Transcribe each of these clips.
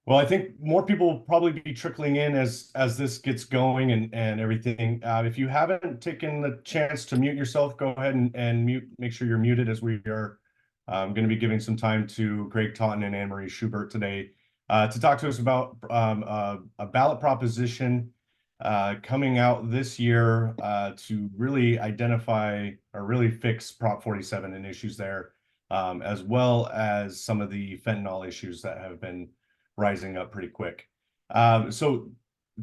Well, I think more people will probably be trickling in as this gets going and everything. If you haven't taken the chance to mute yourself, go ahead and make sure you're muted, as we are going to be giving some time to Greg Totten and Anne-Marie Schubert today to talk to us about a ballot proposition coming out this year to really identify or really fix Prop 47 and issues there, as well as some of the fentanyl issues that have been rising up pretty quick. So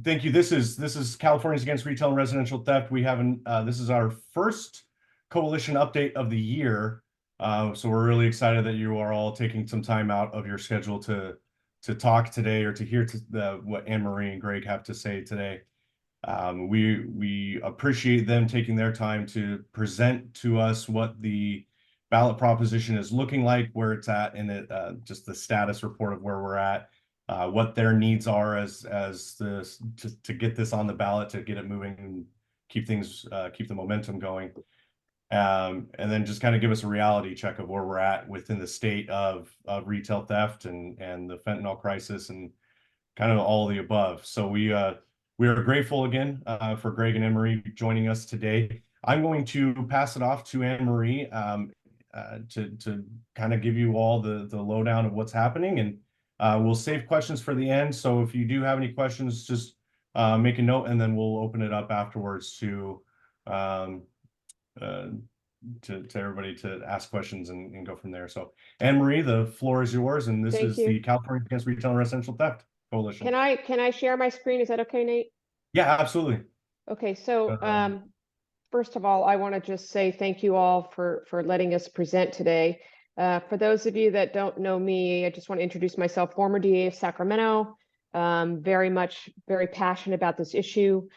thank you. This is Californians Against Retail and Residential Theft. We haven't, this is our first coalition update of the year. So we're really excited that you are all taking some time out of your schedule to talk today, or to hear what Anne-Marie and Greg have to say today. We appreciate them taking their time to present to us what the ballot proposition is looking like, where it's at, and just the status report of where we're at. What their needs are to get this on the ballot, to get it moving and keep the momentum going. And then just kind of give us a reality check of where we're at within the state of retail theft and the fentanyl crisis and kind of all of the above. So we are grateful again for Greg and Anne-Marie joining us today. I'm going to pass it off to Anne-Marie to kind of give you all the lowdown of what's happening, and we'll save questions for the end. So if you do have any questions, just make a note, and then we'll open it up afterwards to everybody to ask questions and go from there. So Anne-Marie, the floor is yours, and this is the California Against Retail and Residential Theft Coalition. Can I share my screen? Is that okay, Nate? Yeah, absolutely. Okay, so first of all, I want to just say thank you all for letting us present today. For those of you that don't know me, I just want to introduce myself. Former DA of Sacramento, very passionate about this issue.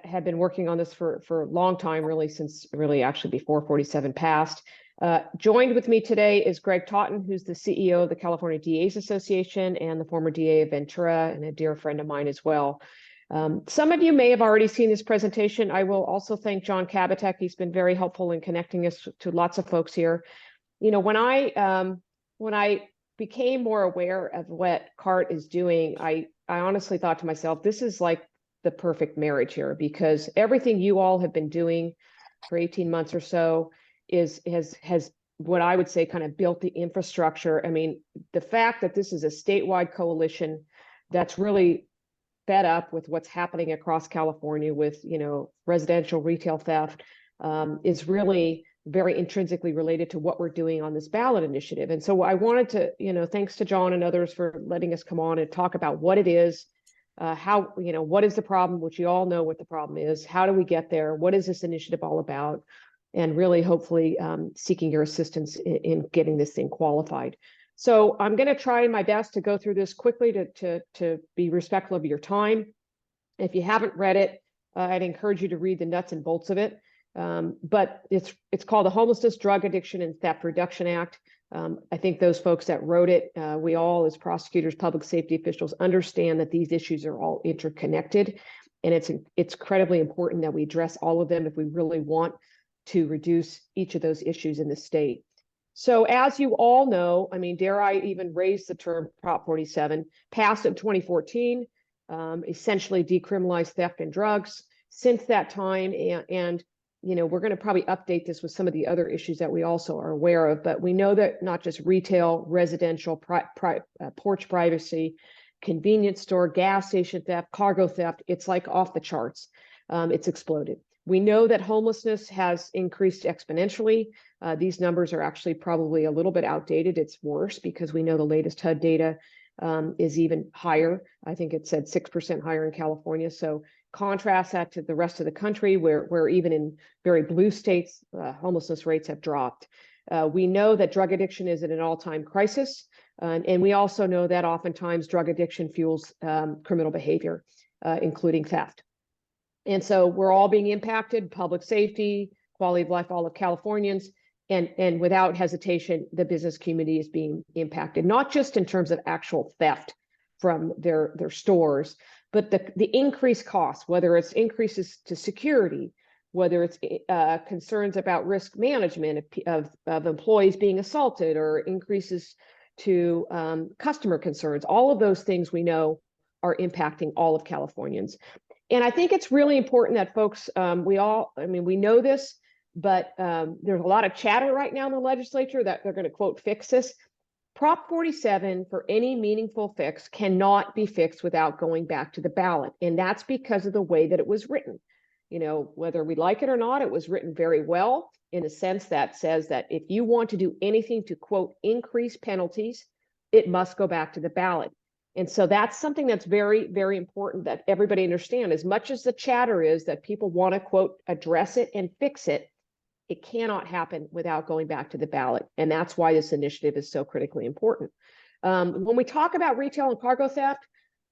Have been working on this for a long time, since actually before 47 passed. Joined with me today is Greg Totten, who's the CEO of the California DAs Association and the former DA of Ventura, and a dear friend of mine as well. Some of you may have already seen this presentation. I will also thank John Kabatek. He's been very helpful in connecting us to lots of folks here. You know, when I became more aware of what CARRT is doing, I honestly thought to myself, this is like the perfect marriage here, because everything you all have been doing for 18 months or so has what I would say kind of built the infrastructure. I mean, the fact that this is a statewide coalition that's really fed up with what's happening across California with, residential retail theft is really very intrinsically related to what we're doing on this ballot initiative. And so I wanted to, thanks to John and others for letting us come on and talk about what it is, what is the problem, which you all know what the problem is. How do we get there? What is this initiative all about? And really, hopefully, seeking your assistance in getting this thing qualified. So I'm going to try my best to go through this quickly to be respectful of your time. If you haven't read it, I'd encourage you to read the nuts and bolts of it. But it's called the Homelessness, Drug Addiction, and Theft Reduction Act. I think those folks that wrote it, we all as prosecutors, public safety officials, understand that these issues are all interconnected, and it's incredibly important that we address all of them if we really want to reduce each of those issues in the state. So as you all know, I mean, dare I even raise the term Prop 47, passed in 2014, essentially decriminalized theft and drugs. Since that time, and we're going to probably update this with some of the other issues that we also are aware of, but we know that not just retail, residential, porch privacy, convenience store, gas station theft, cargo theft, it's like off the charts. It's exploded. We know that homelessness has increased exponentially. These numbers are actually probably a little bit outdated. It's worse because we know the latest HUD data is even higher. I think it said 6% higher in California. So contrast that to the rest of the country, where even in very blue states, homelessness rates have dropped. We know that drug addiction is at an all-time crisis. And we also know that oftentimes drug addiction fuels criminal behavior, including theft. And so we're all being impacted, public safety, quality of life, all of Californians, and without hesitation, the business community is being impacted, not just in terms of actual theft from their stores, but the increased costs, whether it's increases to security, whether it's concerns about risk management of employees being assaulted, or increases to customer concerns. All of those things we know are impacting all of Californians. And I think it's really important that folks, we know this, but there's a lot of chatter right now in the legislature that they're going to, quote, fix this. Prop 47 for any meaningful fix cannot be fixed without going back to the ballot. And that's because of the way that it was written. You know, whether we like it or not, it was written very well in a sense that says that if you want to do anything to, quote, increase penalties, it must go back to the ballot. And so that's something that's very, very important that everybody understand. As much as the chatter is that people want to, quote, address it and fix it, it cannot happen without going back to the ballot. And that's why this initiative is so critically important. When we talk about retail and cargo theft,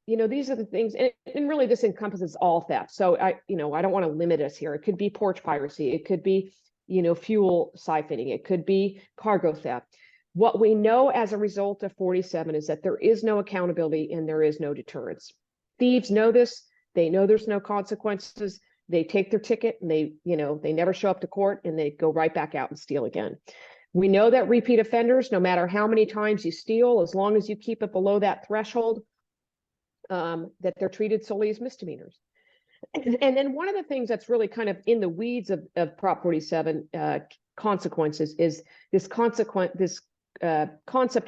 you know, these are the things, and really this encompasses all theft. So I don't want to limit us here. It could be porch piracy. It could be, you know, fuel siphoning. It could be cargo theft. What we know as a result of 47 is that there is no accountability and there is no deterrence. Thieves know this. They know there's no consequences. They take their ticket and they never show up to court and they go right back out and steal again. We know that repeat offenders, no matter how many times you steal, as long as you keep it below that threshold, that they're treated solely as misdemeanors. And then one of the things that's really kind of in the weeds of Prop 47 consequences is this concept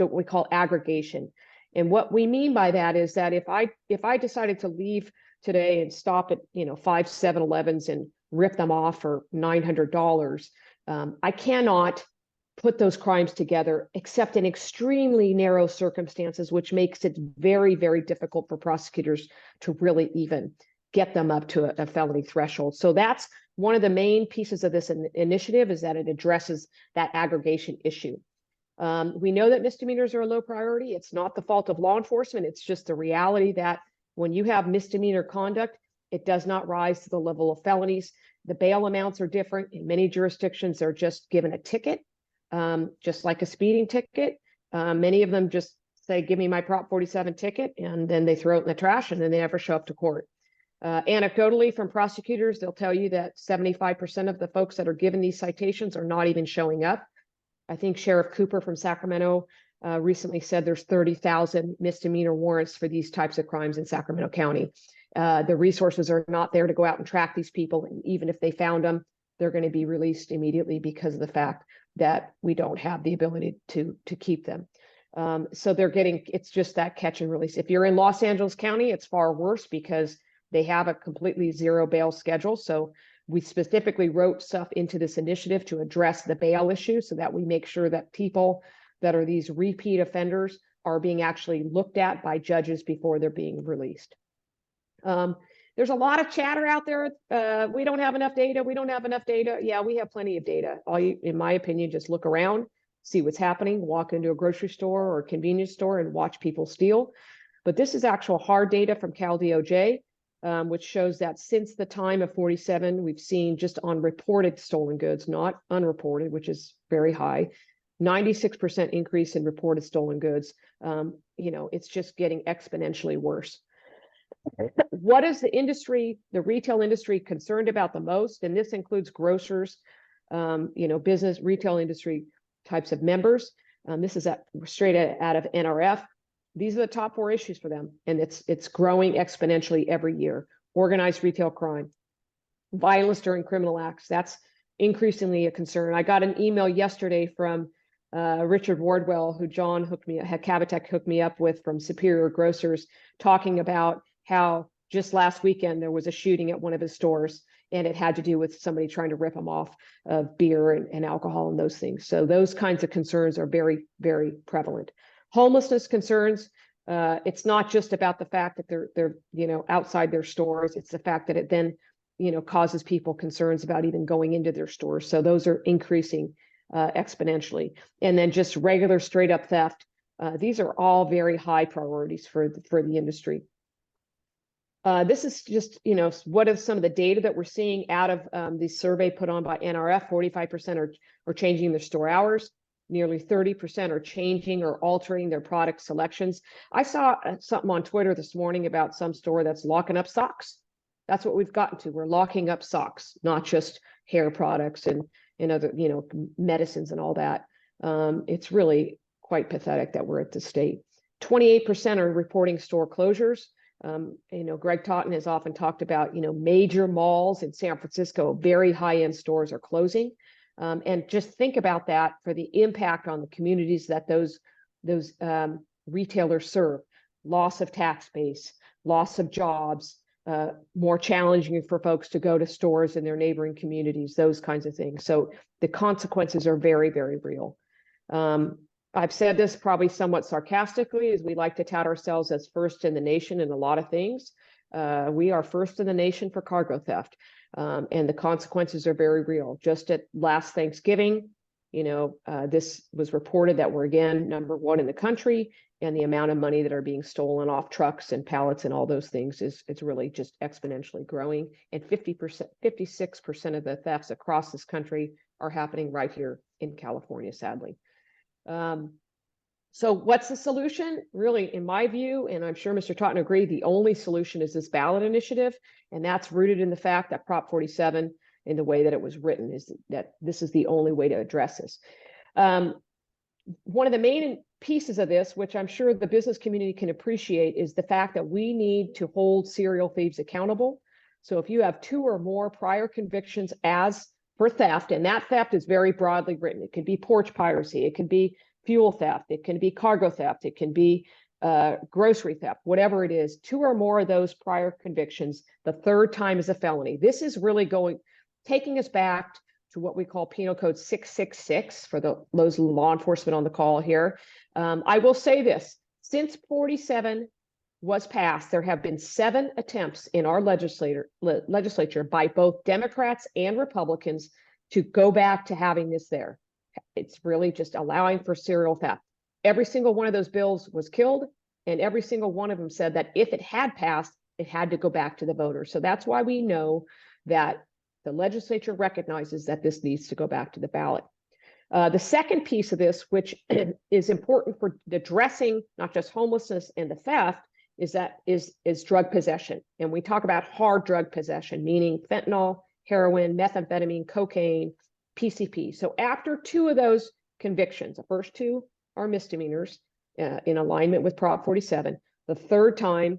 of what we call aggregation. And what we mean by that is that if I decided to leave today and stop at 5 7-Elevens and rip them off for $900, I cannot put those crimes together except in extremely narrow circumstances, which makes it very, very difficult for prosecutors to really even get them up to a felony threshold. So that's one of the main pieces of this initiative, is that it addresses that aggregation issue. We know that misdemeanors are a low priority. It's not the fault of law enforcement. It's just the reality that when you have misdemeanor conduct, it does not rise to the level of felonies. The bail amounts are different. In many jurisdictions, they're just given a ticket, just like a speeding ticket. Many of them just say, give me my Prop 47 ticket, and then they throw it in the trash, and then they never show up to court. Anecdotally, from prosecutors, they'll tell you that 75% of the folks that are given these citations are not even showing up. I think Sheriff Cooper from Sacramento recently said there's 30,000 misdemeanor warrants for these types of crimes in Sacramento County. The resources are not there to go out and track these people. And even if they found them, they're going to be released immediately because of the fact that we don't have the ability to keep them. So it's just that catch and release. If you're in Los Angeles County, it's far worse because they have a completely zero bail schedule. So we specifically wrote stuff into this initiative to address the bail issue so that we make sure that people that are these repeat offenders are being actually looked at by judges before they're being released. There's a lot of chatter out there. We don't have enough data. We don't have enough data. Yeah, we have plenty of data. In my opinion, just look around, see what's happening, walk into a grocery store or a convenience store and watch people steal. But this is actual hard data from Cal DOJ. Which shows that since the time of 47, we've seen just on reported stolen goods, not unreported, which is very high, 96% increase in reported stolen goods. It's just getting exponentially worse. What is the retail industry concerned about the most? And this includes grocers, business, retail industry types of members. This is straight out of NRF. These are the top 4 issues for them, and it's growing exponentially every year. Organized retail crime, violence during criminal acts, that's increasingly a concern. I got an email yesterday from Richard Wardwell, who John Cavatech hooked me up with from Superior Grocers, talking about how just last weekend there was a shooting at one of his stores, and it had to do with somebody trying to rip him off of beer and alcohol and those things. So those kinds of concerns are very, very prevalent. Homelessness concerns, it's not just about the fact that they're outside their stores. It's the fact that it then causes people concerns about even going into their stores. So those are increasing exponentially. And then just regular straight up theft. These are all very high priorities for the industry. This is just what is some of the data that we're seeing out of the survey put on by NRF. 45% are changing their store hours. Nearly 30% are changing or altering their product selections. I saw something on Twitter this morning about some store that's locking up socks. That's what we've gotten to. We're locking up socks, not just hair products and other, medicines and all that. It's really quite pathetic that we're at this state. 28% are reporting store closures. Greg Totten has often talked about, major malls in San Francisco, very high-end stores are closing. And just think about that for the impact on the communities that those retailers serve. Loss of tax base, loss of jobs, more challenging for folks to go to stores in their neighboring communities, those kinds of things. So the consequences are very, very real. I've said this probably somewhat sarcastically, as we like to tout ourselves as first in the nation in a lot of things. We are first in the nation for cargo theft, and the consequences are very real. Just at last Thanksgiving, this was reported that we're again #1 in the country, and the amount of money that are being stolen off trucks and pallets and all those things is really just exponentially growing. And 56% of the thefts across this country are happening right here in California, sadly. So what's the solution? Really, in my view, and I'm sure Mr. Totten agreed, the only solution is this ballot initiative. And that's rooted in the fact that Prop 47, in the way that it was written, is that this is the only way to address this. One of the main pieces of this, which I'm sure the business community can appreciate, is the fact that we need to hold serial thieves accountable. So if you have 2 or more prior convictions for theft, and that theft is very broadly written. It could be porch piracy, it can be fuel theft, it can be cargo theft, it can be grocery theft, whatever it is. 2 or more of those prior convictions, the 3rd time is a felony. This is really taking us back to what we call Penal Code 666 for those law enforcement on the call here. I will say this: since 47 was passed, there have been 7 attempts in our legislature by both Democrats and Republicans to go back to having this there. It's really just allowing for serial theft. Every single one of those bills was killed, and every single one of them said that if it had passed, it had to go back to the voters. So that's why we know that the legislature recognizes that this needs to go back to the ballot. The second piece of this, which is important for addressing not just homelessness and the theft, is drug possession. And we talk about hard drug possession, meaning fentanyl, heroin, methamphetamine, cocaine, PCP. So after 2 of those convictions, the first 2 are misdemeanors in alignment with Prop 47. The 3rd time,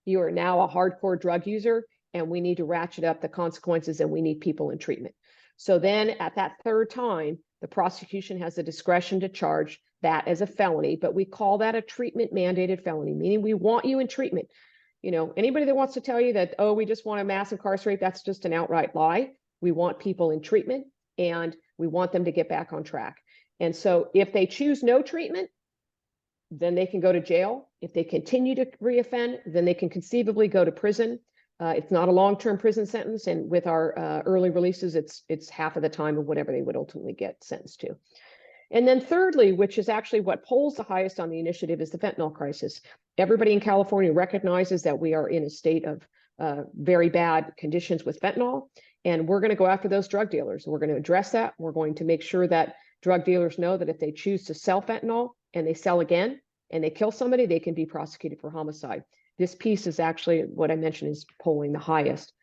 you are now a hardcore drug user, and we need to ratchet up the consequences, and we need people in treatment. So then at that 3rd time, the prosecution has the discretion to charge that as a felony, but we call that a treatment mandated felony, meaning we want you in treatment. Anybody that wants to tell you that, oh, we just want to mass incarcerate, that's just an outright lie. We want people in treatment, and we want them to get back on track. And so if they choose no treatment, then they can go to jail. If they continue to reoffend, then they can conceivably go to prison. It's not a long-term prison sentence, and with our early releases, it's half of the time of whatever they would ultimately get sentenced to. And then thirdly, which is actually what polls the highest on the initiative, is the fentanyl crisis. Everybody in California recognizes that we are in a state of very bad conditions with fentanyl, and we're going to go after those drug dealers. We're going to address that. We're going to make sure that drug dealers know that if they choose to sell fentanyl and they sell again and they kill somebody, they can be prosecuted for homicide. This piece is actually what I mentioned is polling the highest.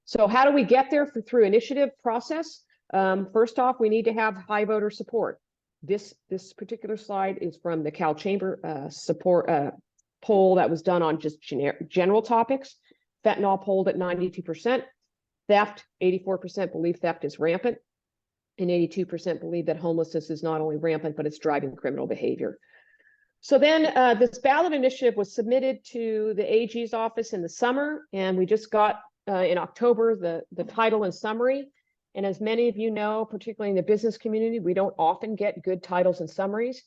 So how do we get there through initiative process? First off, we need to have high voter support. This particular slide is from the Cal Chamber support poll that was done on just general topics. Fentanyl polled at 92%. Theft, 84% believe theft is rampant, and 82% believe that homelessness is not only rampant, but it's driving criminal behavior. So then this ballot initiative was submitted to the AG's office in the summer, and we just got in October the title and summary. And as many of you know, particularly in the business community, we don't often get good titles and summaries.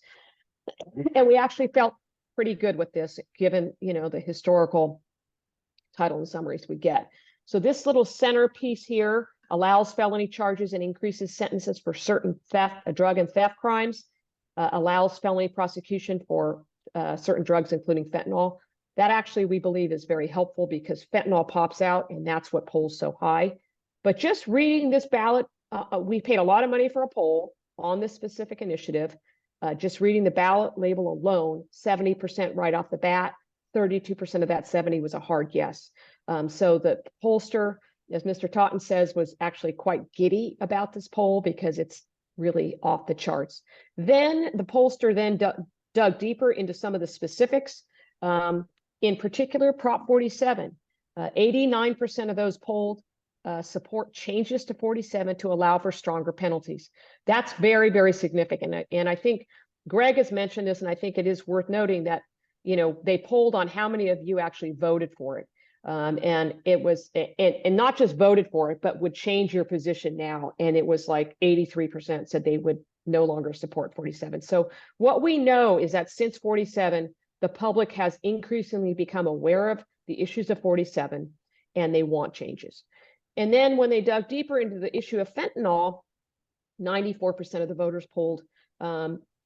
And we actually felt pretty good with this, given the historical title and summaries we get. So this little centerpiece here allows felony charges and increases sentences for certain theft, drug and theft crimes. Allows felony prosecution for certain drugs, including fentanyl. That actually, we believe, is very helpful because fentanyl pops out, and that's what polls so high. But just reading this ballot, we paid a lot of money for a poll on this specific initiative. Just reading the ballot label alone, 70% right off the bat, 32% of that 70 was a hard yes. So the pollster, as Mr. Totten says, was actually quite giddy about this poll because it's really off the charts. Then the pollster then dug deeper into some of the specifics. In particular, Prop 47, 89% of those polled support changes to 47 to allow for stronger penalties. That's very, very significant. And I think Greg has mentioned this, and I think it is worth noting that, you know, they polled on how many of you actually voted for it. And it was, and not just voted for it, but would change your position now. And it was like 83% said they would no longer support 47. So what we know is that since 47, the public has increasingly become aware of the issues of 47, and they want changes. And then when they dug deeper into the issue of fentanyl, 94% of the voters polled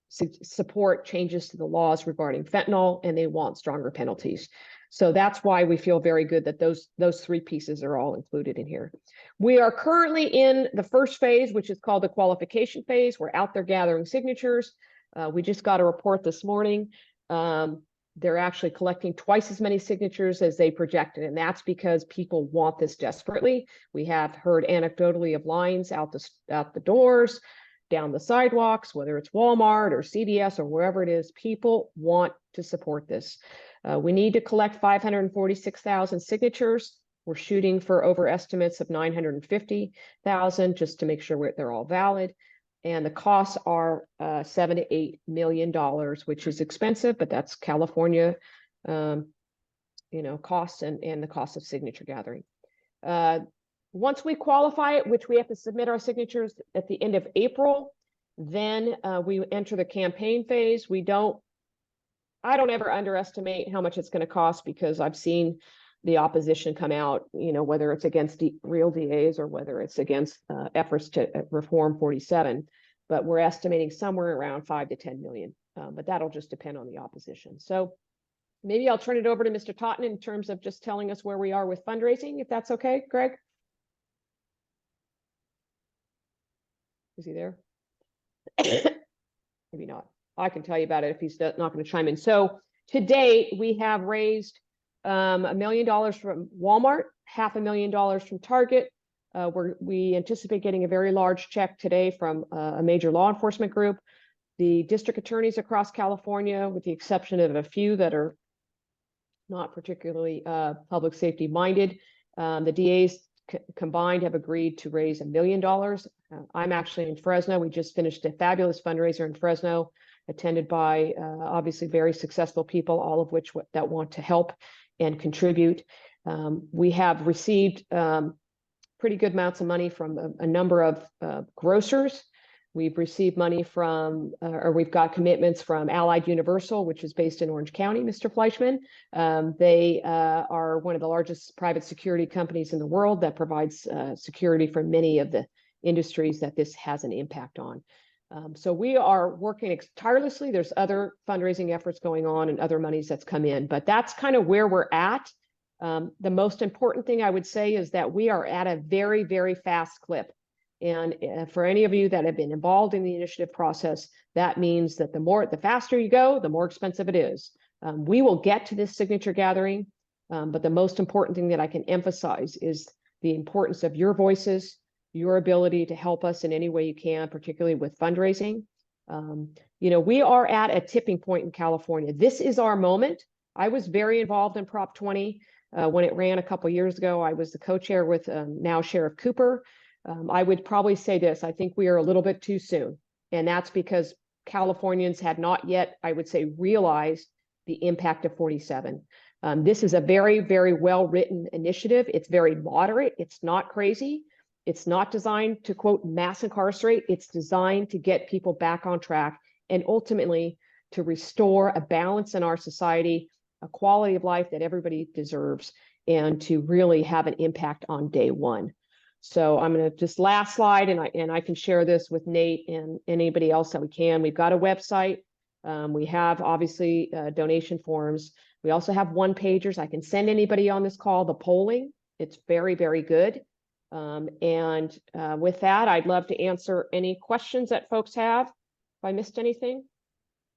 support changes to the laws regarding fentanyl, and they want stronger penalties. So that's why we feel very good that those three pieces are all included in here. We are currently in the first phase, which is called the qualification phase. We're out there gathering signatures. We just got a report this morning. They're actually collecting twice as many signatures as they projected, and that's because people want this desperately. We have heard anecdotally of lines out the doors, down the sidewalks, whether it's Walmart or CVS or wherever it is. People want to support this. We need to collect 546,000 signatures. We're shooting for over estimates of 950,000 just to make sure they're all valid. And the costs are $7 to $8 million, which is expensive, but that's California, costs and the cost of signature gathering. Once we qualify it, which we have to submit our signatures at the end of April, then we enter the campaign phase. I don't ever underestimate how much it's going to cost, because I've seen the opposition come out, whether it's against real DAs or whether it's against efforts to reform 47, but we're estimating somewhere around 5 to 10 million. But that'll just depend on the opposition. So maybe I'll turn it over to Mr. Totten in terms of just telling us where we are with fundraising, if that's okay, Greg. Is he there? Maybe not. I can tell you about it if he's not going to chime in. So to date, we have raised $1 million from Walmart, $500,000 from Target. We anticipate getting a very large check today from a major law enforcement group. The district attorneys across California, with the exception of a few that are not particularly public safety minded, the DAs combined have agreed to raise $1 million. I'm actually in Fresno. We just finished a fabulous fundraiser in Fresno, attended by obviously very successful people, all of which that want to help and contribute. We have received pretty good amounts of money from a number of grocers. We've received money from, or we've got commitments from Allied Universal, which is based in Orange County, Mr. Fleischman. They are one of the largest private security companies in the world that provides security for many of the industries that this has an impact on. So we are working tirelessly. There's other fundraising efforts going on and other monies that's come in, but that's kind of where we're at. The most important thing I would say is that we are at a very, very fast clip. And for any of you that have been involved in the initiative process, that means that the faster you go, the more expensive it is. We will get to this signature gathering, but the most important thing that I can emphasize is the importance of your voices, your ability to help us in any way you can, particularly with fundraising. We are at a tipping point in California. This is our moment. I was very involved in Prop 20 when it ran a couple of years ago. I was the co-chair with now Sheriff Cooper. I would probably say this: I think we are a little bit too soon, and that's because Californians had not yet, I would say, realized the impact of 47. This is a very, very well-written initiative. It's very moderate. It's not crazy. It's not designed to, quote, mass incarcerate. It's designed to get people back on track and ultimately to restore a balance in our society, a quality of life that everybody deserves, and to really have an impact on day one. So I'm going to just last slide, and I can share this with Nate and anybody else that we can. We've got a website. We have obviously donation forms. We also have one-pagers. I can send anybody on this call the polling. It's very, very good. With that, I'd love to answer any questions that folks have. If I missed anything.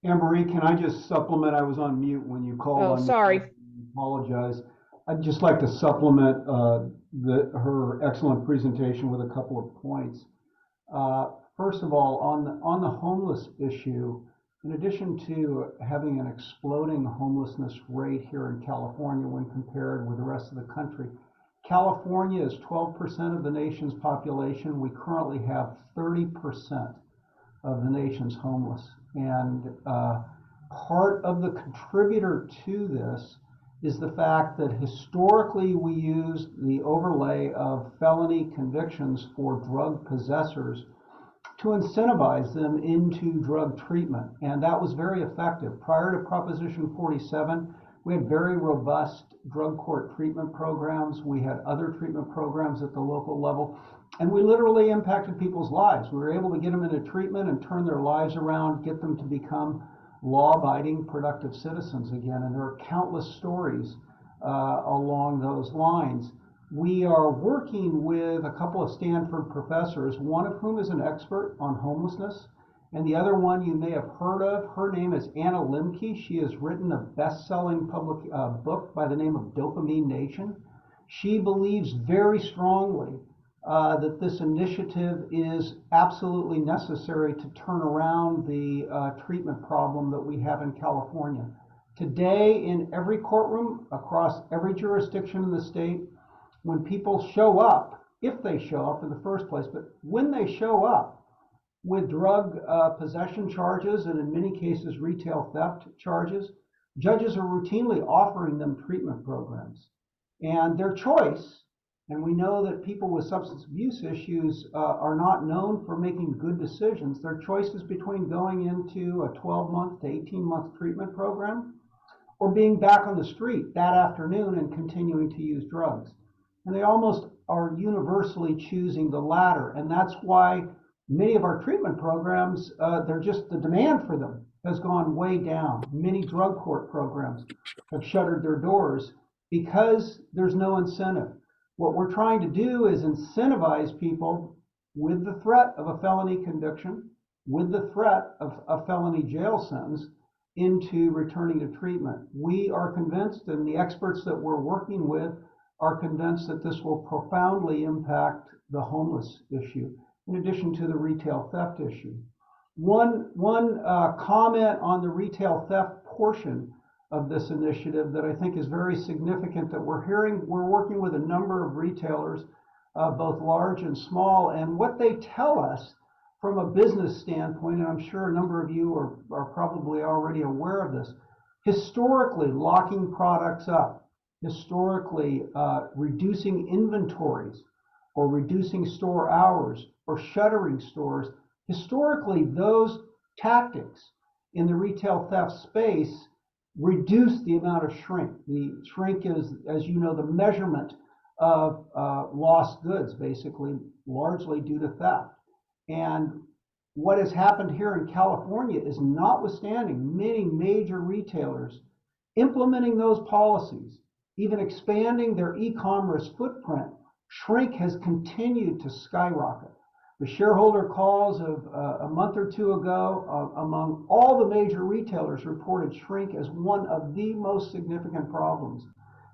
Anne-Marie, can I just supplement? I was on mute when you called. Oh, sorry. I apologize. I'd just like to supplement her excellent presentation with a couple of points. First of all, on the homeless issue, in addition to having an exploding homelessness rate here in California when compared with the rest of the country, California is 12% of the nation's population. We currently have 30% of the nation's homeless. And part of the contributor to this is the fact that historically we used the overlay of felony convictions for drug possessors to incentivize them into drug treatment. And that was very effective. Prior to Proposition 47, we had very robust drug court treatment programs. We had other treatment programs at the local level. And we literally impacted people's lives. We were able to get them into treatment and turn their lives around, get them to become law-abiding, productive citizens again. And there are countless stories along those lines. We are working with a couple of Stanford professors, one of whom is an expert on homelessness, and the other one you may have heard of. Her name is Anna Limke. She has written a best-selling public book by the name of Dopamine Nation. She believes very strongly that this initiative is absolutely necessary to turn around the treatment problem that we have in California. Today, in every courtroom, across every jurisdiction in the state, when people show up, if they show up in the first place, but when they show up with drug possession charges and in many cases retail theft charges, judges are routinely offering them treatment programs. And their choice, and we know that people with substance abuse issues are not known for making good decisions, their choice is between going into a 12-month to 18-month treatment program or being back on the street that afternoon and continuing to use drugs. And they almost are universally choosing the latter. And that's why many of our treatment programs, the demand for them has gone way down. Many drug court programs have shuttered their doors because there's no incentive. What we're trying to do is incentivize people with the threat of a felony conviction, with the threat of a felony jail sentence, into returning to treatment. We are convinced, and the experts that we're working with are convinced, that this will profoundly impact the homeless issue, in addition to the retail theft issue. One comment on the retail theft portion of this initiative that I think is very significant that we're working with a number of retailers, both large and small, and what they tell us from a business standpoint, and I'm sure a number of you are probably already aware of this, historically locking products up, historically reducing inventories or reducing store hours or shuttering stores, historically those tactics in the retail theft space reduce the amount of shrink. The shrink is, as you know, the measurement of lost goods, basically, largely due to theft. And what has happened here in California is, notwithstanding many major retailers implementing those policies, even expanding their e-commerce footprint, shrink has continued to skyrocket. The shareholder calls of a month or two ago among all the major retailers reported shrink as one of the most significant problems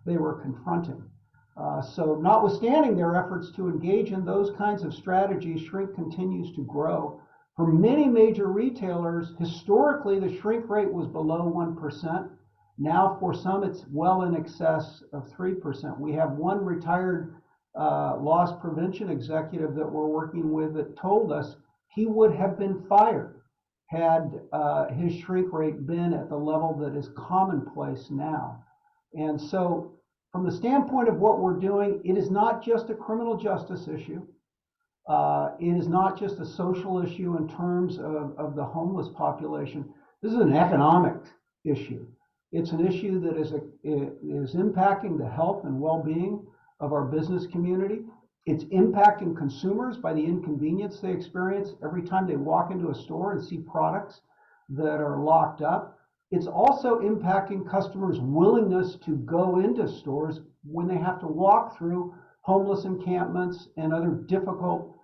they were confronting. So notwithstanding their efforts to engage in those kinds of strategies, shrink continues to grow. For many major retailers, historically the shrink rate was below 1%. Now for some it's well in excess of 3%. We have one retired loss prevention executive that we're working with that told us he would have been fired had his shrink rate been at the level that is commonplace now. And so from the standpoint of what we're doing, it is not just a criminal justice issue. It is not just a social issue in terms of the homeless population. This is an economic issue. It's an issue that is impacting the health and well-being of our business community. It's impacting consumers by the inconvenience they experience every time they walk into a store and see products that are locked up. It's also impacting customers' willingness to go into stores when they have to walk through homeless encampments and other difficult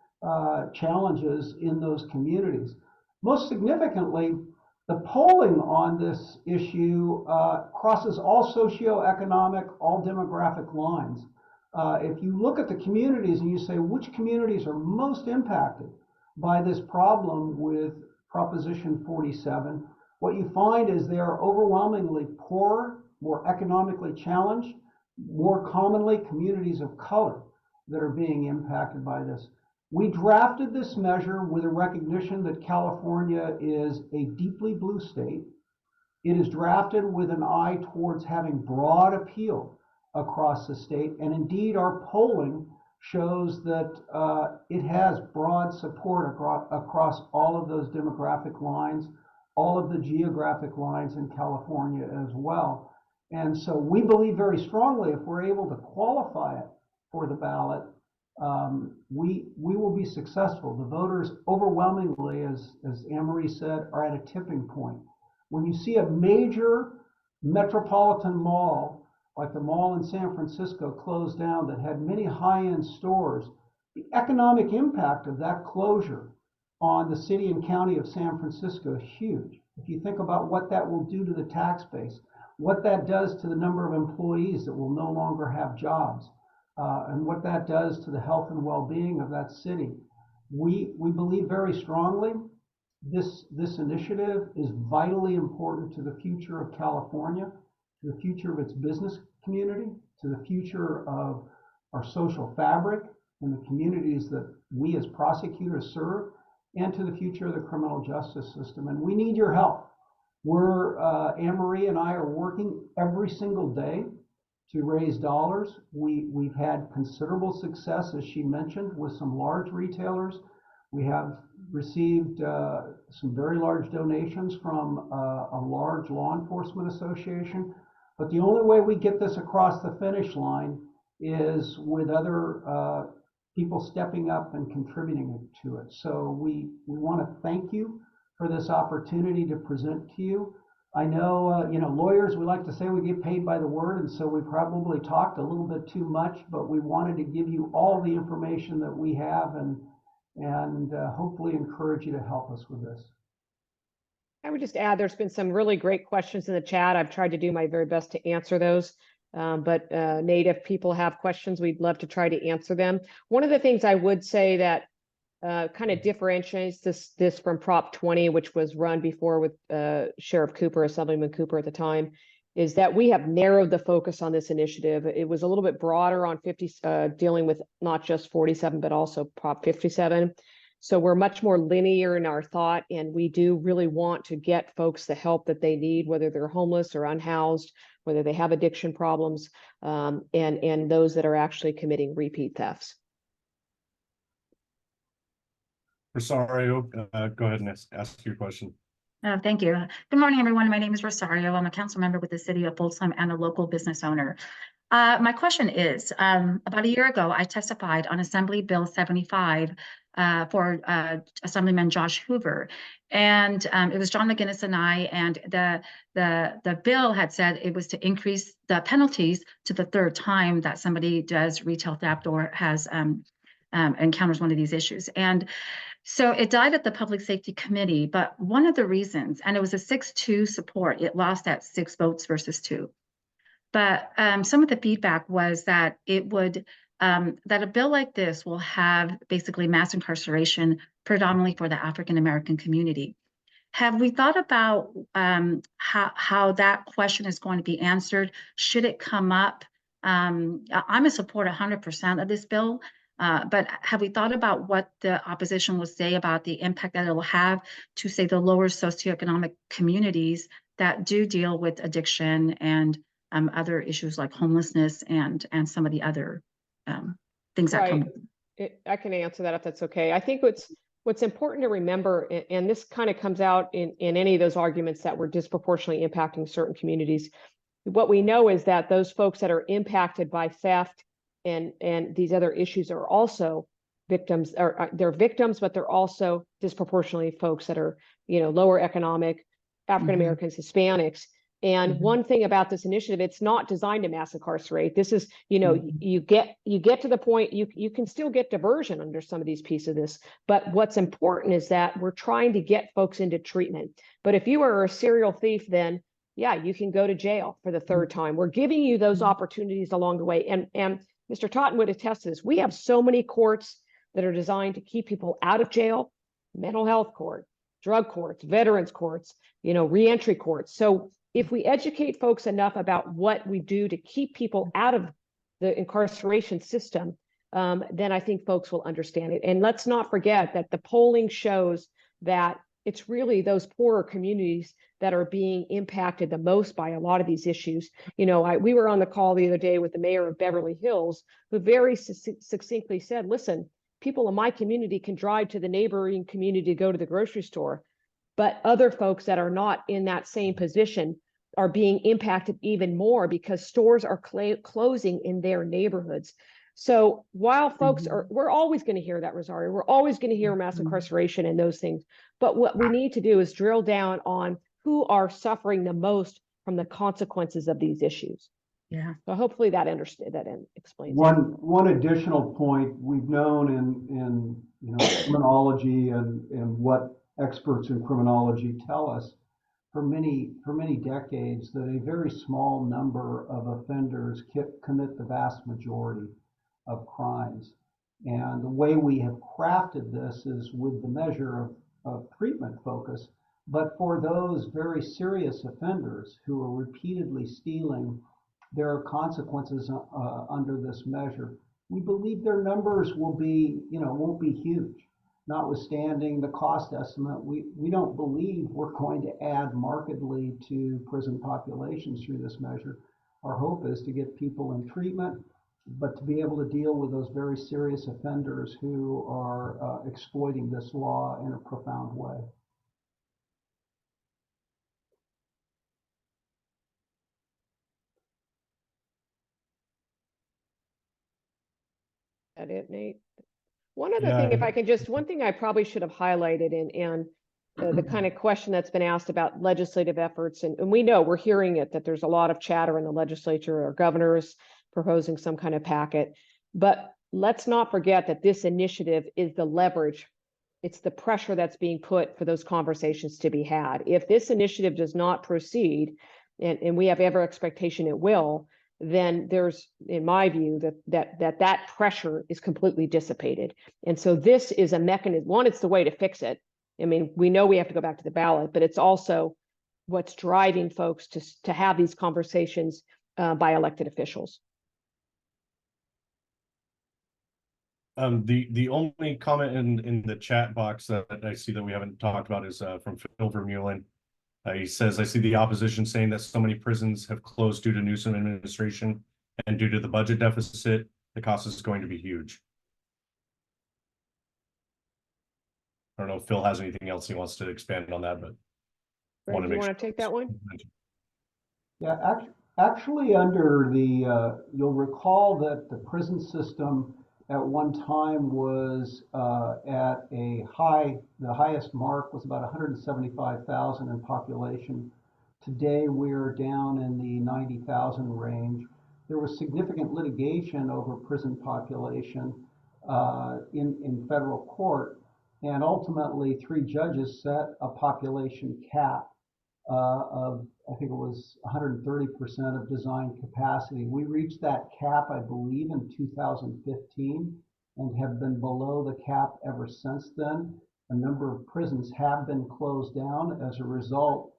challenges in those communities. Most significantly, the polling on this issue crosses all socioeconomic, all demographic lines. If you look at the communities and you say which communities are most impacted by this problem with Proposition 47. What you find is they are overwhelmingly poorer, more economically challenged, more commonly communities of color that are being impacted by this. We drafted this measure with a recognition that California is a deeply blue state. It is drafted with an eye towards having broad appeal across the state, and indeed our polling shows that it has broad support across all of those demographic lines, all of the geographic lines in California as well. And so we believe very strongly if we're able to qualify it for the ballot, we will be successful. The voters overwhelmingly, as Anne-Marie said, are at a tipping point. When you see a major metropolitan mall, like the mall in San Francisco closed down that had many high-end stores, the economic impact of that closure on the city and county of San Francisco is huge. If you think about what that will do to the tax base, what that does to the number of employees that will no longer have jobs, and what that does to the health and well-being of that city. We believe very strongly this initiative is vitally important to the future of California, to the future of its business community, to the future of our social fabric and the communities that we as prosecutors serve, and to the future of the criminal justice system. And we need your help. Anne-Marie and I are working every single day to raise dollars. We've had considerable success, as she mentioned, with some large retailers. We have received some very large donations from a large law enforcement association. But the only way we get this across the finish line is with other people stepping up and contributing to it. So we want to thank you for this opportunity to present to you. I know, lawyers, we like to say we get paid by the word, and so we probably talked a little bit too much, but we wanted to give you all the information that we have and hopefully encourage you to help us with this. I would just add, there's been some really great questions in the chat. I've tried to do my very best to answer those. But Nate, if people have questions, we'd love to try to answer them. One of the things I would say that kind of differentiates this from Prop 20, which was run before with Sheriff Cooper, Assemblyman Cooper at the time, is that we have narrowed the focus on this initiative. It was a little bit broader on 50, dealing with not just 47, but also Prop 57. So we're much more linear in our thought, and we do really want to get folks the help that they need, whether they're homeless or unhoused, whether they have addiction problems, and those that are actually committing repeat thefts. Rosario, go ahead and ask your question. Thank you. Good morning, everyone. My name is Rosario. I'm a council member with the city of Folsom and a local business owner. My question is, about a year ago, I testified on Assembly Bill 75 for Assemblyman Josh Hoover. And it was John McGinnis and I, and the bill had said it was to increase the penalties to the third time that somebody does retail theft or has encounters one of these issues. And so it died at the Public Safety Committee, but one of the reasons, and it was a 6-2 support, it lost at 6 votes versus 2. But some of the feedback was that it would, that a bill like this will have basically mass incarceration predominantly for the African-American community. Have we thought about how that question is going to be answered? Should it come up? I'm in support 100% of this bill. But have we thought about what the opposition will say about the impact that it will have to, say, the lower socioeconomic communities that do deal with addiction and other issues like homelessness and some of the other things that come? I can answer that if that's okay. I think what's important to remember, and this kind of comes out in any of those arguments that we're disproportionately impacting certain communities. What we know is that those folks that are impacted by theft and these other issues are also victims, or they're victims, but they're also disproportionately folks that are, lower economic, African Americans, Hispanics. And one thing about this initiative, it's not designed to mass incarcerate. This is, you get to the point, you can still get diversion under some of these pieces of this. But what's important is that we're trying to get folks into treatment. But if you are a serial thief, then yeah, you can go to jail for the third time. We're giving you those opportunities along the way. And Mr. Totten would attest to this. We have so many courts that are designed to keep people out of jail mental health court, drug courts, veterans courts, reentry courts. So if we educate folks enough about what we do to keep people out of the incarceration system, then I think folks will understand it. And let's not forget that the polling shows that it's really those poorer communities that are being impacted the most by a lot of these issues. We were on the call the other day with the mayor of Beverly Hills, who very succinctly said, listen, people in my community can drive to the neighboring community to go to the grocery store, but other folks that are not in that same position are being impacted even more because stores are closing in their neighborhoods. So while folks we're always going to hear that, Rosario, we're always going to hear mass incarceration and those things. But what we need to do is drill down on who are suffering the most from the consequences of these issues. Yeah. So hopefully that explains one additional point we've known in criminology and what experts in criminology tell us for many decades that a very small number of offenders commit the vast majority of crimes. And the way we have crafted this is with the measure of treatment focus. But for those very serious offenders who are repeatedly stealing, there are consequences under this measure. We believe their numbers won't be huge. Notwithstanding the cost estimate, we don't believe we're going to add markedly to prison populations through this measure. Our hope is to get people in treatment, but to be able to deal with those very serious offenders who are exploiting this law in a profound way. That it, Nate? One other thing, if I can one thing I probably should have highlighted and the kind of question that's been asked about legislative efforts, and we know we're hearing it, that there's a lot of chatter in the legislature or governors proposing some kind of packet. But let's not forget that this initiative is the leverage. It's the pressure that's being put for those conversations to be had. If this initiative does not proceed, and we have every expectation it will, then there's, in my view, that pressure is completely dissipated. And so this is a mechanism. One, it's the way to fix it. I mean, we know we have to go back to the ballot, but it's also what's driving folks to have these conversations by elected officials. The only comment in the chat box that I see that we haven't talked about is from Phil Vermeulen. He says, I see the opposition saying that so many prisons have closed due to Newsom administration and due to the budget deficit, the cost is going to be huge. I don't know if Phil has anything else he wants to expand on that, but Greg, do you want to take that one? Yeah, actually under the, you'll recall that the prison system at one time was at the highest mark was about 175,000 in population. Today we're down in the 90,000 range. There was significant litigation over prison population in federal court, and ultimately 3 judges set a population cap of, I think it was 130% of design capacity. We reached that cap, I believe, in 2015 and have been below the cap ever since then. A number of prisons have been closed down as a result.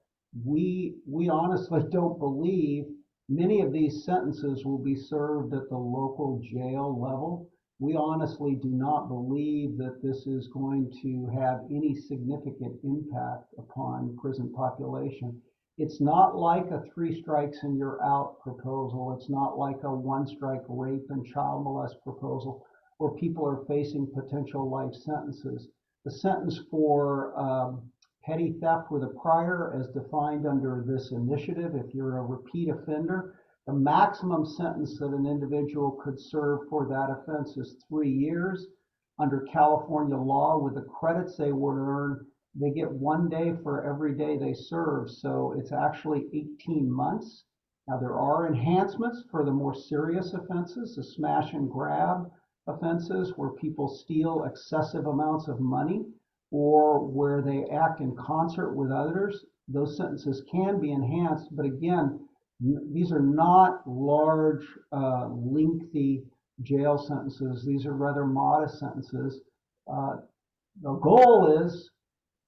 We honestly don't believe many of these sentences will be served at the local jail level. We honestly do not believe that this is going to have any significant impact upon prison population. It's not like a 3 strikes and you're out proposal. It's not like a 1 strike rape and child molest proposal where people are facing potential life sentences. The sentence for petty theft with a prior, as defined under this initiative, if you're a repeat offender, the maximum sentence that an individual could serve for that offense is 3 years. Under California law, with the credits they would earn, they get 1 day for every day they serve. So it's actually 18 months. Now there are enhancements for the more serious offenses, the smash and grab offenses where people steal excessive amounts of money or where they act in concert with others. Those sentences can be enhanced, but again, these are not large, lengthy jail sentences. These are rather modest sentences. The goal is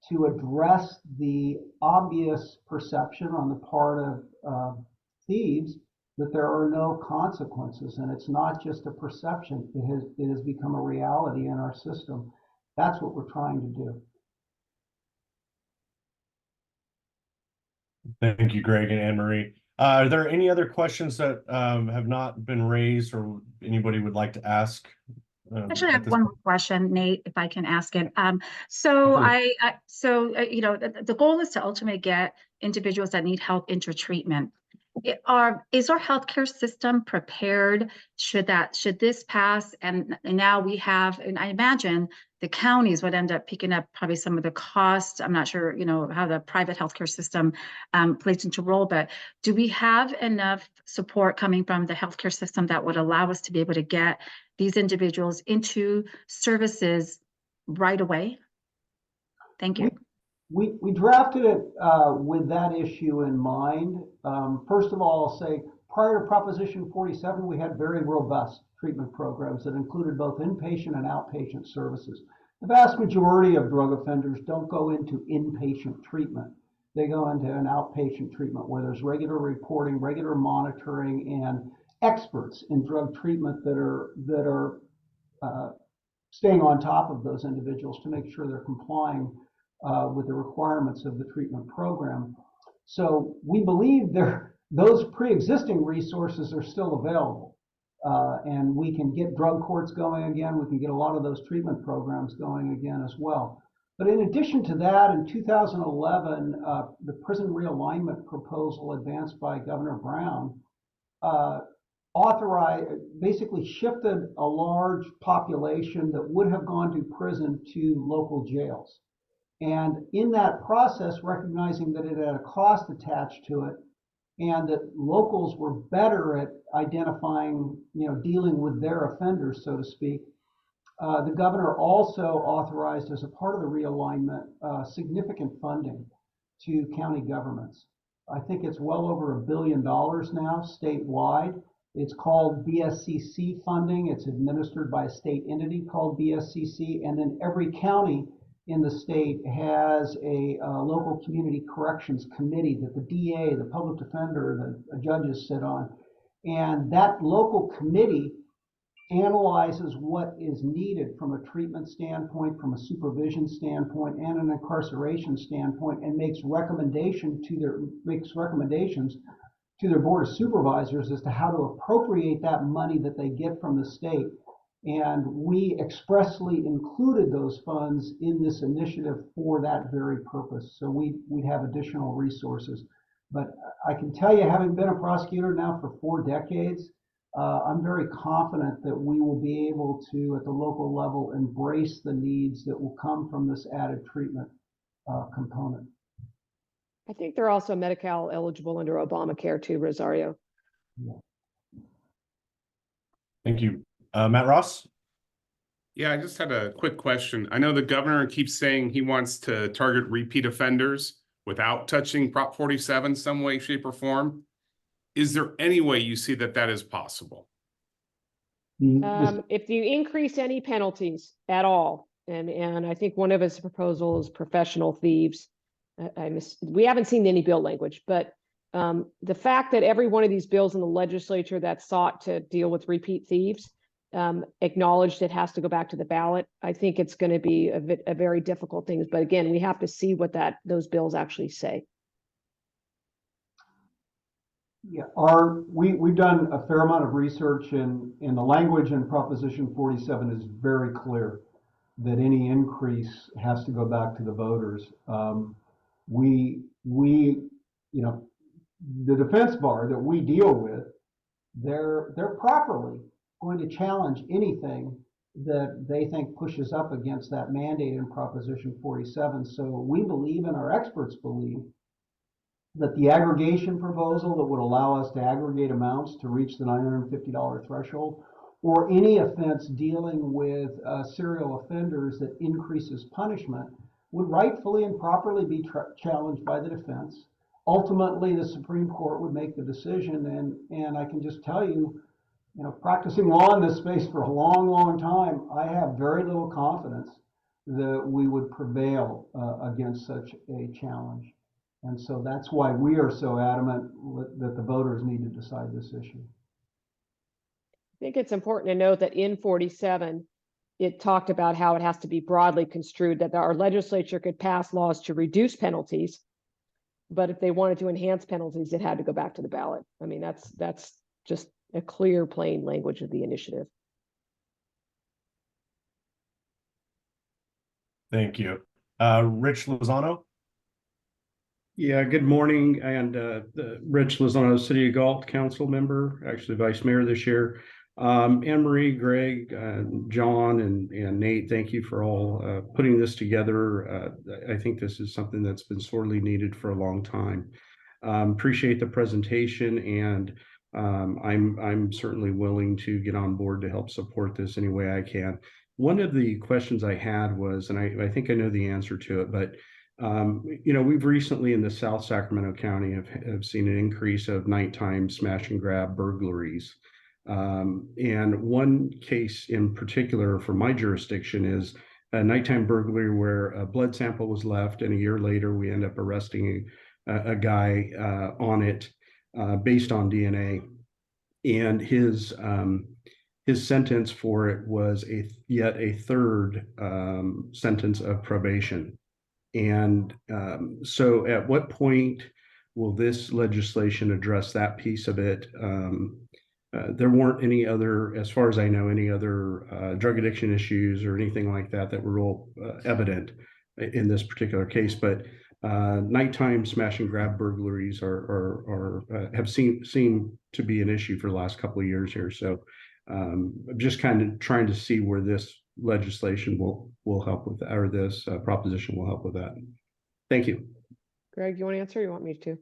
to address the obvious perception on the part of thieves that there are no consequences, and it's not just a perception. It has become a reality in our system. That's what we're trying to do. Thank you, Greg and Anne Marie. Are there any other questions that have not been raised or anybody would like to ask? Actually, I At have this one more point? question, Nate, if I can ask it. So Absolutely. you know, the goal is to ultimately get individuals that need help into treatment. Is our healthcare system prepared should this pass? And now we have, and I imagine the counties would end up picking up probably some of the costs. I'm not sure, you know, how the private healthcare system plays into role, but do we have enough support coming from the healthcare system that would allow us to be able to get these individuals into services right away? Thank you. We drafted it with that issue in mind. First of all, I'll say prior to Proposition 47, we had very robust treatment programs that included both inpatient and outpatient services. The vast majority of drug offenders don't go into inpatient treatment. They go into an outpatient treatment where there's regular reporting, regular monitoring, and experts in drug treatment that are staying on top of those individuals to make sure they're complying with the requirements of the treatment program. So we believe those pre-existing resources are still available. And we can get drug courts going again. We can get a lot of those treatment programs going again as well. But in addition to that, in 2011, the prison realignment proposal advanced by Governor Brown basically shifted a large population that would have gone to prison to local jails. And in that process, recognizing that it had a cost attached to it and that locals were better at identifying, you know, dealing with their offenders, so to speak, the governor also authorized, as a part of the realignment, significant funding to county governments. I think it's well over $1 billion now statewide. It's called BSCC funding. It's administered by a state entity called BSCC, and then every county in the state has a local community corrections committee that the DA, the public defender, the judges sit on. And that local committee analyzes what is needed from a treatment standpoint, from a supervision standpoint, and an incarceration standpoint, and makes recommendations to their board of supervisors as to how to appropriate that money that they get from the state. And we expressly included those funds in this initiative for that very purpose. So we'd have additional resources. But I can tell you, having been a prosecutor now for 4 decades, I'm very confident that we will be able to, at the local level, embrace the needs that will come from this added treatment component. I think they're also Medi-Cal eligible under Obamacare too, Rosario. Yeah. Thank you. Matt Ross? Yeah, I just had a quick question. I know the governor keeps saying he wants to target repeat offenders without touching Prop 47 some way, shape, or form. Is there any way you see that that is possible? If you increase any penalties at all, and I think one of his proposals is professional thieves. We haven't seen any bill language, but the fact that every one of these bills in the legislature that sought to deal with repeat thieves acknowledged it has to go back to the ballot, I think it's going to be a very difficult thing. But again, we have to see what those bills actually say. Yeah, we've done a fair amount of research, and the language in Proposition 47 is very clear that any increase has to go back to the voters. You know, the defense bar that we deal with, they're properly going to challenge anything that they think pushes up against that mandate in Proposition 47. So we believe, and our experts believe, that the aggregation proposal that would allow us to aggregate amounts to reach the $950 threshold, or any offense dealing with serial offenders that increases punishment, would rightfully and properly be challenged by the defense. Ultimately, the Supreme Court would make the decision, and I can just tell you, you know, practicing law in this space for a long, long time, I have very little confidence that we would prevail against such a challenge. And so that's why we are so adamant that the voters need to decide this issue. I think it's important to note that in 47, it talked about how it has to be broadly construed, that our legislature could pass laws to reduce penalties, but if they wanted to enhance penalties, it had to go back to the ballot. I mean, that's just a clear, plain language of the initiative. Thank you. Rich Lozano? Yeah, good morning. And Rich Lozano, City of Galt Council member, actually Vice Mayor this year. Anne Marie, Greg, John, and Nate, thank you for all putting this together. I think this is something that's been sorely needed for a long time. Appreciate the presentation, and I'm certainly willing to get on board to help support this any way I can. One of the questions I had was, and I think I know the answer to it, but you know, we've recently in the South Sacramento County have seen an increase of nighttime smash and grab burglaries. And one case in particular for my jurisdiction is a nighttime burglary where a blood sample was left, and a year later we end up arresting a guy on it based on DNA, and his sentence for it was yet a third sentence of probation. And so at what point will this legislation address that piece of it? There weren't any other, as far as I know, any other drug addiction issues or anything like that that were real evident in this particular case. But nighttime smash and grab burglaries have seemed to be an issue for the last couple of years here. So I'm just kind of trying to see where this legislation will help with that, or this proposition will help with that. Thank you. Greg, you want to answer or you want me to?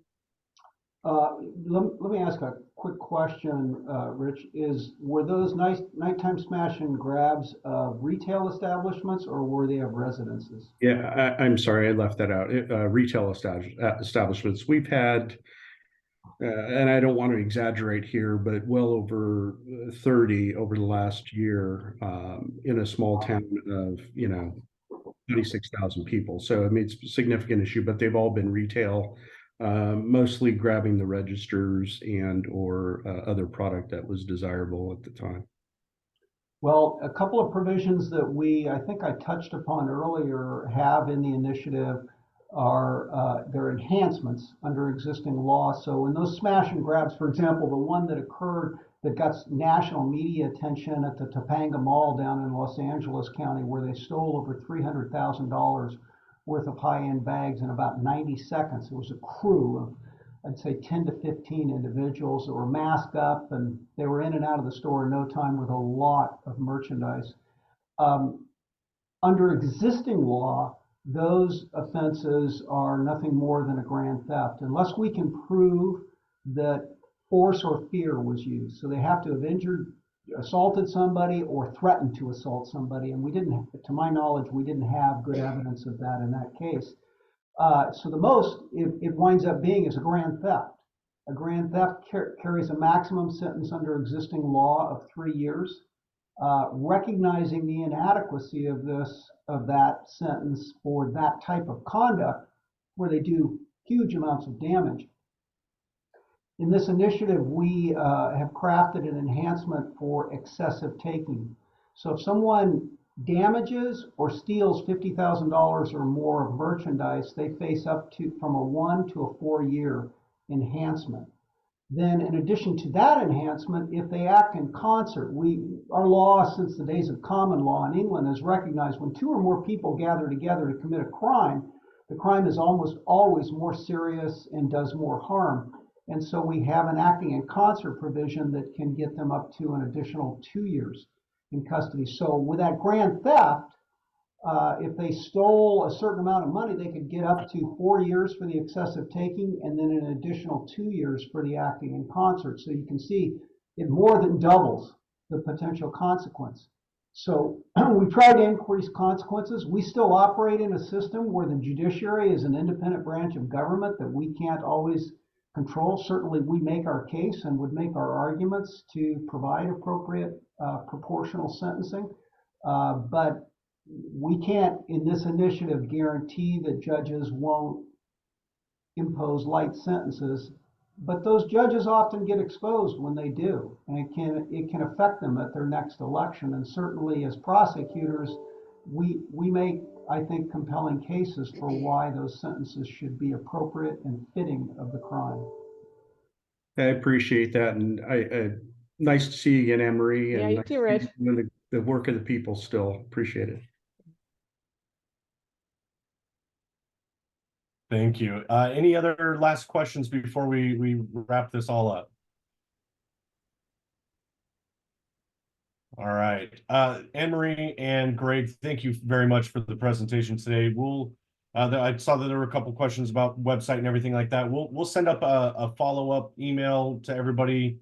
Let me ask a quick question, Rich. Were those nighttime smash and grabs of retail establishments, or were they of residences? Yeah, I'm sorry, I left that out. Retail establishments. We've had, and I don't want to exaggerate here, but well over 30 over the last year in a small town of, 26,000 people. So I mean, it's a significant issue, but they've all been retail, mostly grabbing the registers and or other product that was desirable at the time. Well, a couple of provisions that I think I touched upon earlier, have in the initiative are their enhancements under existing law. So in those smash and grabs, for example, the one that occurred that got national media attention at the Topanga Mall down in Los Angeles County, where they stole over $300,000 worth of high-end bags in about 90 seconds. It was a crew of, I'd say, 10 to 15 individuals that were masked up, and they were in and out of the store in no time with a lot of merchandise. Under existing law, those offenses are nothing more than a grand theft, unless we can prove that force or fear was used. So they have to have assaulted somebody or threatened to assault somebody, and we didn't, to my knowledge, we didn't have good evidence of that in that case. So the most it winds up being is a grand theft. A grand theft carries a maximum sentence under existing law of 3 years. Recognizing the inadequacy of that sentence for that type of conduct, where they do huge amounts of damage. In this initiative, we have crafted an enhancement for excessive taking. So if someone damages or steals $50,000 or more of merchandise, they face up to from a 1 to a 4 year enhancement. Then in addition to that enhancement, if they act in concert, our law since the days of common law in England has recognized when 2 or more people gather together to commit a crime, the crime is almost always more serious and does more harm. And so we have an acting in concert provision that can get them up to an additional 2 years in custody. So with that grand theft, if they stole a certain amount of money, they could get up to 4 years for the excessive taking, and then an additional 2 years for the acting in concert. So you can see it more than doubles the potential consequence. So we try to increase consequences. We still operate in a system where the judiciary is an independent branch of government that we can't always control. Certainly we make our case and would make our arguments to provide appropriate proportional sentencing. But we can't, in this initiative, guarantee that judges won't impose light sentences, but those judges often get exposed when they do, and it can affect them at their next election. And certainly as prosecutors, we make, I think, compelling cases for why those sentences should be appropriate and fitting of the crime. I appreciate that, and nice to see you again, Anne Marie. Yeah, and you nice too, to see Rich. you doing the work of the people still. Appreciate it. Thank you. Any other last questions before we wrap this all up? All right. Anne Marie and Greg, thank you very much for the presentation today. I saw that there were a couple questions about website and everything like that. We'll send up a follow-up email to everybody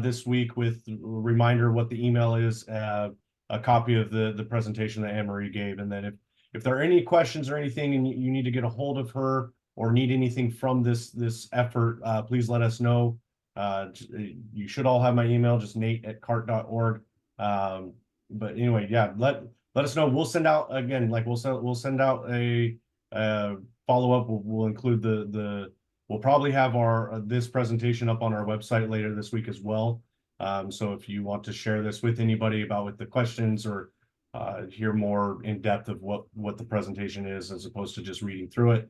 this week with a reminder what the email is, a copy of the presentation that Anne Marie gave. And then if there are any questions or anything and you need to get a hold of her or need anything from this effort, please let us know. You should all have my email, just nate@carrt.org. But anyway, yeah, let us know. We'll send out again, like we'll send out a follow-up. We'll include we'll probably have this presentation up on our website later this week as well. So if you want to share this with anybody about with the questions or hear more in depth of what the presentation is as opposed to just reading through it,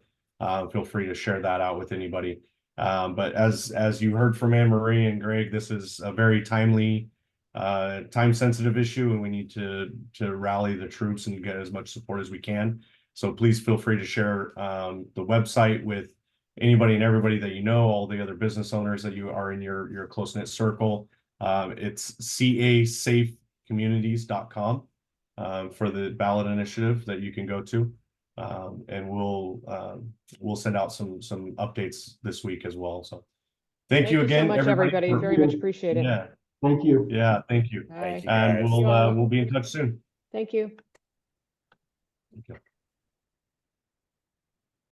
feel free to share that out with anybody. But as you heard from Anne Marie and Greg, this is a very timely, time-sensitive issue, and we need to rally the troops and get as much support as we can. So please feel free to share the website with anybody and everybody that you know, all the other business owners that you are in your close-knit circle. It's casafecommunities.com for the ballot initiative that you can go to. And we'll send out some updates this week as well. So thank you again, so much, everybody. Very much appreciate it. Yeah. Thank you. Yeah, thank you. Bye. And we'll be in touch soon. Thank you. Okay.